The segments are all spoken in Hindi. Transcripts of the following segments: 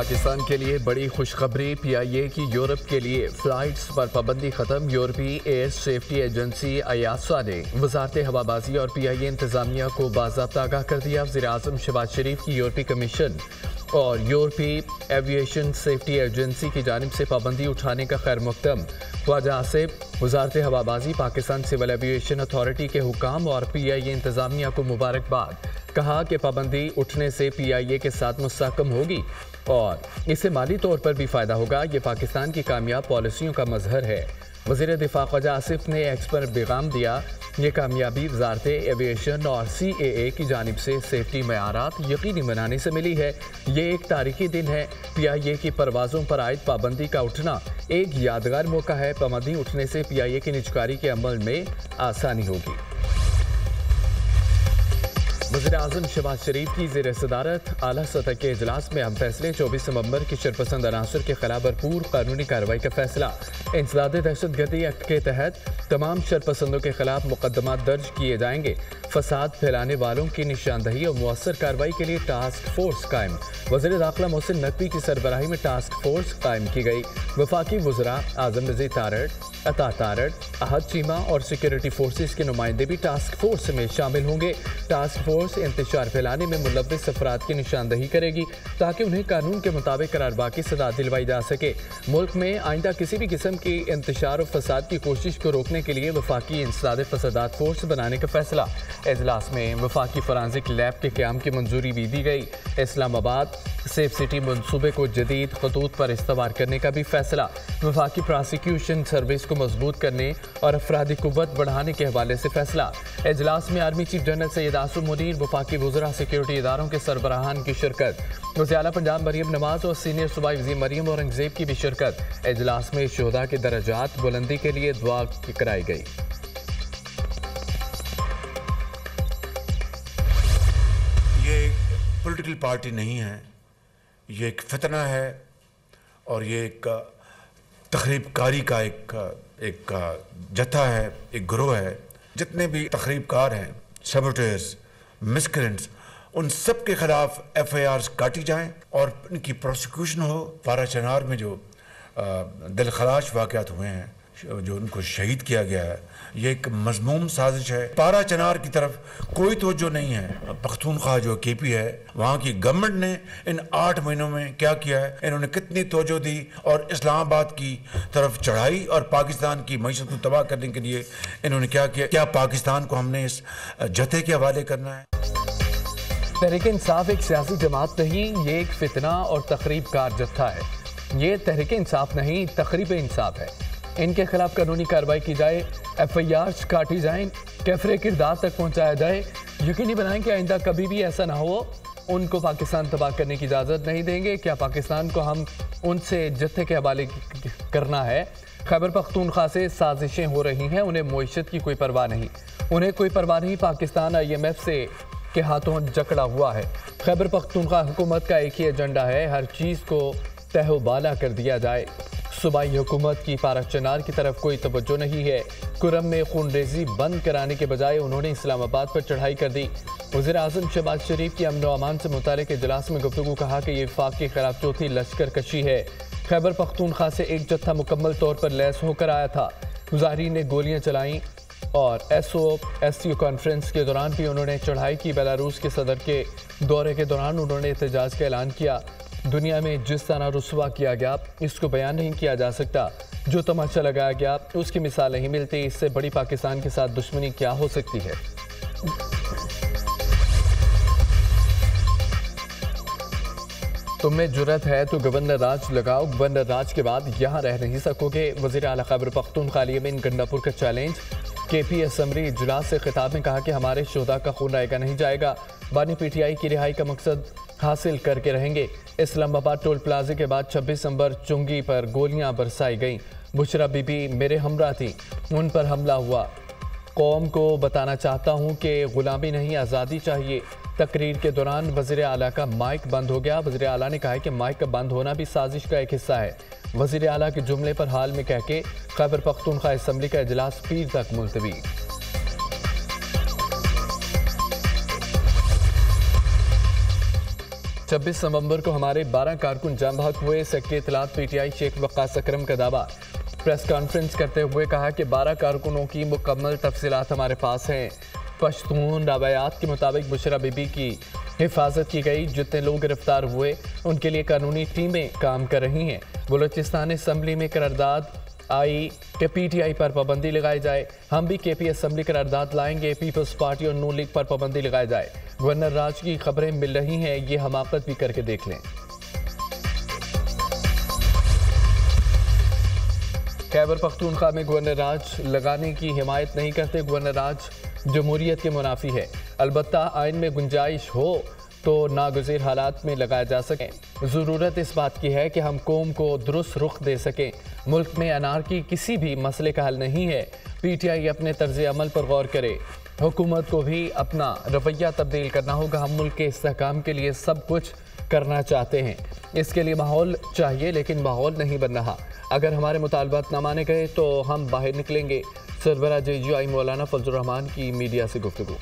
पाकिस्तान के लिए बड़ी खुशखबरी। PIA की यूरोप के लिए फ्लाइट्स पर पाबंदी खत्म। यूरोपीय एयर सेफ्टी एजेंसी EASA ने वजारत हवाबाजी और PIA इंतजामिया को बाज़ाब्ता आगाह कर दिया। वज़ीर-ए-आज़म शहबाज शरीफ की यूरोपीय कमीशन और यूरोपीय एविएशन सेफ्टी एजेंसी की जानिब से पाबंदी उठाने का खैर मकदम। ख्वाजा आसिफ वजारत हवाबाजी, पाकिस्तान सिविल एविएशन अथॉरिटी के हुकाम और PIA इंतजामिया को मुबारकबाद। कहा कि पाबंदी उठने से PIA के साथ मुस्तहकम होगी और इससे माली तौर पर भी फ़ायदा होगा। ये पाकिस्तान की कामयाब पॉलिसियों का मजहर है। वज़ीर दिफा ख्वाजा आसिफ ने एक्स पर पैगाम दिया, ये कामयाबी वजारत एविएशन और CAA की जानिब से सेफ्टी मयारात यकीनी बनाने से मिली है। ये एक तारीखी दिन है। PIA की परवाज़ों पर आयद पाबंदी का उठना एक यादगार मौका है। पाबंदी उठने से PIA की निजकारी के अमल में आसानी होगी। वज़ीर-ए-आज़म शहबाज शरीफ की ज़ेर सदारत आला सतह के इजलास में अहम फैसले। 24 नवंबर की शरपसंद अनासर के खिलाफ भरपूर कानूनी कार्रवाई का फैसला। इंसदाद दहशतगर्दी एक्ट के तहत तमाम शरपसंदों के खिलाफ मुकदमा दर्ज किए जाएंगे। फसाद फैलाने वालों की निशानदही और मुअस्सर कार्रवाई के लिए टास्क फोर्स कायम। वज़ीर दाखिला मोहसिन नकवी की सरबराही में टास्क फोर्स कायम की गई। वफाकी वज़रा आज़म रज़ी तारड़, अता तारड़, अहद चीमा और सिक्योरिटी फोर्सेस के नुमाइंदे भी टास्क फोर्स में शामिल होंगे। टास्क फोर्स इंतशार फैलाने में मुलव्विस अफराद की निशानदही करेगी ताकि उन्हें कानून के मुताबिक करारबाग की सदा दिलवाई जा सके। मुल्क में आइंदा किसी भी किस्म की इंतशार और फसाद की कोशिश को रोकने के लिए वफाकी इंसदाद फसादात फोर्स बनाने का फैसला। इजलास में वफाकी फॉरेंसिक लैब के क़याम की मंजूरी भी दी गई। इस्लामाबाद सेफ सिटी मनसूबे को जदीद खतूत पर इस्तेमाल करने का भी फैसला। वफाकी प्रोसिक्यूशन सर्विस को मजबूत करने और अफरादी कुव्वत बढ़ाने के हवाले से फैसला। इजलास में army chief general Syed Asim Munir, वफाकी वज़रा, सिक्योरिटी इदारों के सरबराहान की शिरकत। वज़ीर आला पंजाब मरियम नवाज और सीनियर सूबाई वज़ीर मरियम औरंगज़ेब की भी शिरकत। इजलास में शोहदा के दर्जात बुलंदी के लिए दुआ कराई गई। ये एक पॉलिटिकल पार्टी नहीं है, ये एक फितना है और ये एक तखरीबकारी का एक जत्था है, एक गिरोह है। जितने भी तखरीबकार हैं, सबोटर्स, मिसक्रेंट्स, उन सब के खिलाफ FIRs काटी जाएं और इनकी प्रोसिक्यूशन हो। पारा चनार में जो दिलखराश वाक़यात हुए हैं, जो उनको शहीद किया गया है, ये एक मजमूम साजिश है। पारा चनार की तरफ कोई तवज्जो नहीं है। पख्तूनख्वा जो KP है, वहाँ की गवर्नमेंट ने इन 8 महीनों में क्या किया है, इन्होंने कितनी तवज्जो दी और इस्लामाबाद की तरफ चढ़ाई और पाकिस्तान की मईशत को तबाह करने के लिए इन्होंने क्या किया। क्या पाकिस्तान को हमने इस जत्थे के हवाले करना है? तहरीक इंसाफ एक सियासी जमात नहीं, ये एक फितना और तखरीबकार जत्था है। ये तहरीक इंसाफ नहीं, तखरीब इंसाफ है। इनके खिलाफ कानूनी कार्रवाई की जाए, FIRs काटी जाएं, कैफरे किरदार तक पहुंचाया जाए। यकीनी बनाएं कि आइंदा कभी भी ऐसा ना हो। उनको पाकिस्तान तबाह करने की इजाज़त नहीं देंगे। क्या पाकिस्तान को हम उनसे जत्थे के हवाले करना है? खैबर पख्तूनख्वा से साजिशें हो रही हैं, उन्हें मईशत की कोई परवाह नहीं। उन्हें कोई परवाह नहीं। पाकिस्तान IMF से के हाथों जकड़ा हुआ है। खैबर पख्तूनख्वा हुकूमत का एक ही एजेंडा है, हर चीज़ को तहबाला कर दिया जाए। सूबाई हुकूमत की पारा चनार की तरफ कोई तवज्जो नहीं है। कुरम में खूनरेजी बंद कराने के बजाय उन्होंने इस्लामाबाद पर चढ़ाई कर दी। वज़ीर-ए-आज़म शहबाज शरीफ की अमन व अमान से मुतालिक इजलास में गुफ्तगू कहा कि ये वफाक के खिलाफ चौथी लश्कर कशी है। खैबर पख्तूनख्वा से एक जत्था मुकम्मल तौर पर लैस होकर आया था। मुजाहिरीन ने गोलियाँ चलाईं और SO-SCO कॉन्फ्रेंस के दौरान भी उन्होंने चढ़ाई की। बेलारूस के सदर के दौरे के दौरान उन्होंने एहतजाज का ऐलान किया। दुनिया में जिस तरह रुसवा किया गया, इसको बयान नहीं किया जा सकता। जो तमाशा लगाया गया, उसकी मिसाल नहीं मिलती। इससे बड़ी पाकिस्तान के साथ दुश्मनी क्या हो सकती है? तुम में जुर्रत है तो गवर्नर राज लगाओ, गवर्नर राज के बाद यहाँ रह नहीं सकोगे। वज़ीर आला खैबर पख्तूनख्वा यमीन गंडापुर का चैलेंज। KP असम्बली इजलास से खिताब में कहा कि हमारे शोधा का खून रहेगा नहीं जाएगा। बानी PTI की रिहाई का मकसद हासिल करके रहेंगे। इस्लामाबाद टोल प्लाजे के बाद 26 नवंबर चुंगी पर गोलियां बरसाई गईं। बुशरा बीबी मेरे हमरा थी, उन पर हमला हुआ। कौम को बताना चाहता हूं कि गुलामी नहीं, आज़ादी चाहिए। तकरीर के दौरान वज़ीर आला का माइक बंद हो गया। वज़ीर आला ने कहा कि माइक का बंद होना भी साजिश का एक हिस्सा है। वज़ीर आला के जुमले पर हाल में कह के खैबर पख्तूनख्वा असम्बली का इजलास पीर तक मुलतवी। 26 नवंबर को हमारे 12 कारकुन जाम बहक हुए। सेक्रेटरी इत्तलात पीटीआई शेख वक्कास अकरम का दावा। प्रेस कॉन्फ्रेंस करते हुए कहा कि 12 कारकुनों की मुकम्मल तफसीलात हमारे पास हैं। पश्तून रवायात के मुताबिक बुशरा बीबी की हिफाजत की गई। जितने लोग गिरफ्तार हुए उनके लिए कानूनी टीमें काम कर रही हैं। बलूचिस्तान असम्बली में करारदाद आई कि पीटीआई पर पाबंदी लगाई जाए। हम भी केपी असम्बली करारदाद लाएंगे। पीपल्स पार्टी और नून लीग पर पाबंदी लगाई जाए। गवर्नर राज की खबरें मिल रही हैं, ये हमाकत भी करके देख लें। खैबर पख्तूनख्वा में गवर्नर राज लगाने की हिमायत नहीं करते। गवर्नर राज जमहूरियत के मुनाफी है। अलबत्ता आइन में गुंजाइश हो तो नागुज़ीर हालात में लगाया जा सके। ज़रूरत इस बात की है कि हम कौम को दुरुस्त रुख दे सकें। मुल्क में अनारकी किसी भी मसले का हल नहीं है। पीटीआई अपने तर्ज अमल पर गौर करे। हुकूमत को भी अपना रवैया तब्दील करना होगा। हम मुल्क के इस्तेहकाम के लिए सब कुछ करना चाहते हैं। इसके लिए माहौल चाहिए, लेकिन माहौल नहीं बन रहा। अगर हमारे मुतालबात ना माने गए तो हम बाहर निकलेंगे। सरबराह JGI मौलाना फजलुर रहमान की मीडिया से गुफ्तगू।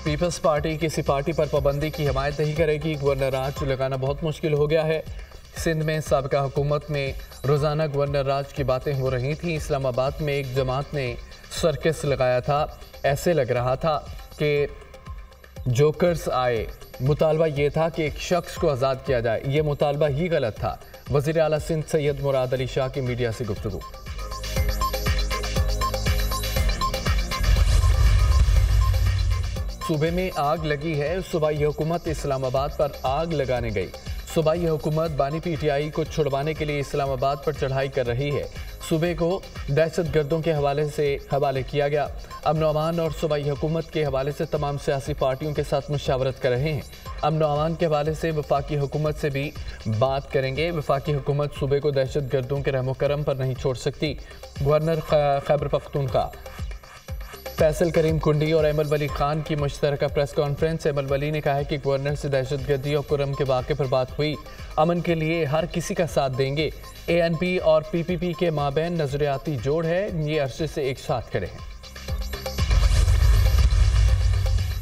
पीपल्स पार्टी किसी पार्टी पर पाबंदी की हिमायत नहीं करेगी। गवर्नर राज लगाना बहुत मुश्किल हो गया है। सिंध में साबिका हुकूमत में रोज़ाना गवर्नर राज की बातें हो रही थी। इस्लामाबाद में एक जमात ने सर्कस लगाया था। ऐसे लग रहा था कि जोकर्स आए। मुतालबा ये था कि एक शख्स को आज़ाद किया जाए। ये मुतालबा ही गलत था। वज़ीर आला सिंध सैयद मुराद अली शाह की मीडिया से गुफ्तगू। सूबे में आग लगी है। सूबाई हुकूमत इस्लामाबाद पर आग लगाने गई। सूबाई हुकूमत बानी पीटीआई को छुड़वाने के लिए इस्लामाबाद पर चढ़ाई कर रही है। सूबे को दहशतगर्दों के हवाले किया गया। अमन अमान और सूबाई हुकूमत के हवाले से तमाम सियासी पार्टियों के साथ मुशावरत कर रहे हैं। अमन अमान के हवाले से वफाकी हुकूमत से भी बात करेंगे। वफाकी हुकूमत सूबे को दहशतगर्दों के रहमो करम पर नहीं छोड़ सकती। गवर्नर खैबर पख्तूनख्वा फैसल करीम कुंडी और अहमद वली खान की मुश्तरका प्रेस कॉन्फ्रेंस। अहमद वली ने कहा है कि गवर्नर से दहशतगर्दी और कुरम के वाक़े पर बात हुई। अमन के लिए हर किसी का साथ देंगे। ANP और PPP के माबैन नजरियाती जोड़ है। ये अरसे से एक साथ खड़े हैं।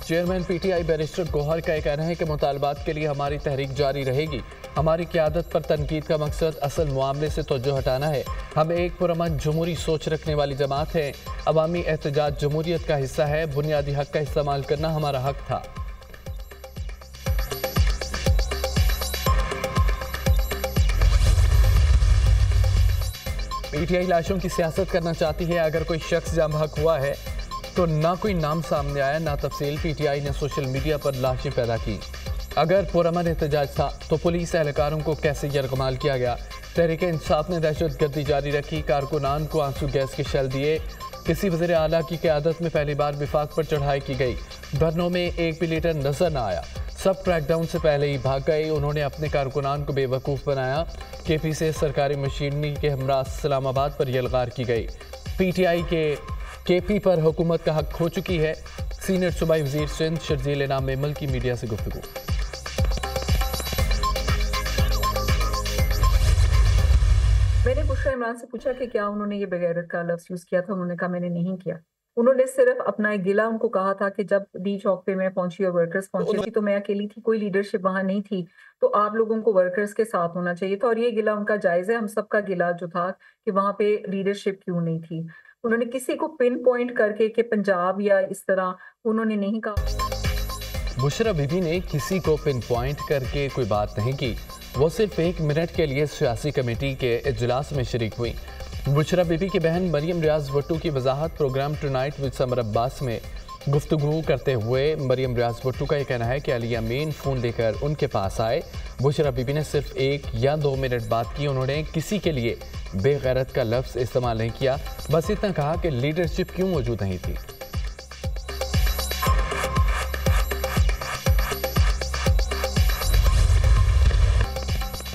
चेयरमैन PTI बैरिस्टर गौहर का कहना है कि मुतालबात के लिए हमारी तहरीक जारी रहेगी। हमारी क़यादत पर तनकीद का मकसद असल मामले से तवज्जो हटाना है। हम एक पुरअमन जमहूरी सोच रखने वाली जमात है। अवामी एहतजाज जमहूरियत का हिस्सा है। बुनियादी हक का इस्तेमाल करना हमारा हक था। PTI लाशों की सियासत करना चाहती है। अगर कोई शख्स जाम हक हुआ है तो ना कोई नाम सामने आया, ना तफसील। PTI ने सोशल मीडिया पर लाशें पैदा की। अगर पुरअमन एहतजाज था तो पुलिस एहलकारों को कैसे यरगमाल किया गया। तहरीक इंसाफ ने दहशतगर्दी जारी रखी। कारकुनान को आंसू गैस के शेल दिए। किसी वज़ीर आला की क़यादत में पहली बार विफाक पर चढ़ाई की गई। धरनों में एक भी लीडर नजर न आया। सब क्रैकडाउन से पहले ही भाग गए। उन्होंने अपने कारकुनान को बेवकूफ़ बनाया। KP से सरकारी मशीनरी के हमरा इस्लामाबाद पर यलगार की गई। PTI के KP पर हुकूमत का हक खो चुकी है। सीनियर सूबाई वज़ीर सिंध शर्जील इनाम मेमल की मीडिया से गुफ्तगू। मैंने बुशरा इमरान से पूछा कि क्या उन्होंने ये बेगैरत का लफ्ज़ यूज़ किया था। उन्होंने कहा मैंने नहीं किया। उन्होंने सिर्फ अपना एक गिला उनको कहा था कि जब डी चौक पे मैं पहुंची और वर्कर्स पहुंचे थी तो मैं अकेली थी, कोई लीडरशिप वहां नहीं थी, तो आप लोगों को वर्कर्स के साथ होना चाहिए था। और ये गिला उनका जायज़ है। हम सबका गिला जो था कि वहां पे लीडरशिप क्यों नहीं थी। उन्होंने किसी को पिन पॉइंट करके कि पंजाब या इस तरह उन्होंने नहीं कहा। बुशरा बीबी ने किसी को पिन पॉइंट करके कोई बात नहीं की। वो सिर्फ 1 मिनट के लिए सियासी कमेटी के इजलास में शरीक हुई। बुशरा बीबी की बहन मरियम रियाज भुट्टो की वजाहत program tonight with Samar Abbas में गुफ्तगू करते हुए मरियम रियाज भुट्टो का यह कहना है कि अली अमीन फ़ोन लेकर उनके पास आए। बुशरा बीबी ने सिर्फ 1 या 2 मिनट बात की। उन्होंने किसी के लिए बेगैरत का लफ्ज़ इस्तेमाल नहीं किया। बस इतना कहा कि लीडरशिप क्यों मौजूद नहीं थी।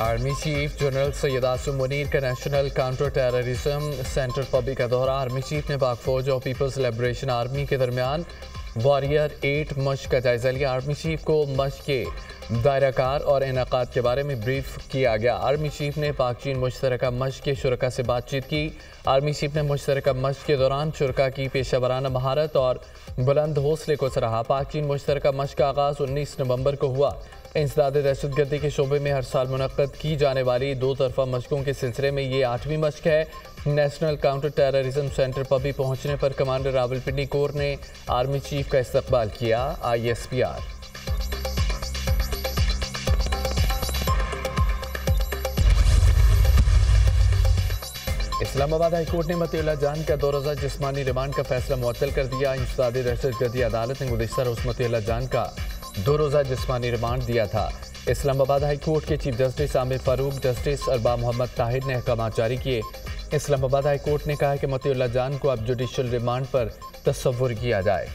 Army chief general Syed Asim Munir का national counter terrorism centre public का दौरा। आर्मी चीफ ने पाक फौज और पीपल्स लिबरेशन आर्मी के दरमियान वॉरियर 8 मश्क का जायजा लिया। आर्मी चीफ को मश्क के दायराकार और इनेकाद के बारे में ब्रीफ किया गया। आर्मी चीफ ने पाक चीन मुश्तरका मश्क के शुरका से बातचीत की। आर्मी चीफ ने मुश्तरका मश्क के दौरान शुरका की पेशा वराना महारत और बुलंद हौसले को सराहा। पाक चीन मुश्तरका मश्क का आगाज़ 19 नवंबर को हुआ। इंसदाद दहशतगर्दी के शोबे में हर साल मुनक्कद की जाने वाली 2 तरफा मशकों के सिलसिले में ये 8वीं मशक है। नेशनल काउंटर टेररिज्म सेंटर पर भी पहुंचने पर कमांडर रावलपिंडी कोर ने आर्मी चीफ का इस्तकबाल किया। ISPR इस्लामाबाद हाई कोर्ट ने मतीउल्लाह जान का 2 रोज़ा जिस्मानी रिमांड का फैसला मुअत्तल कर दिया। इंसदाद दहशतगर्दी अदालत ने गुज़िश्ता रोज़ मतीउल्लाह जान का 2 रोज़ा जिस्मानी रिमांड दिया था। इस्लामाबाद हाई कोर्ट के chief justice Aamir Farooq, justice Arbab Mohammad Tahir ने अहकाम जारी किए। इस्लामाबाद हाई कोर्ट ने कहा कि मतीउल्लाह जान को अब जुडिशल रिमांड पर तसव्वुर किया जाए।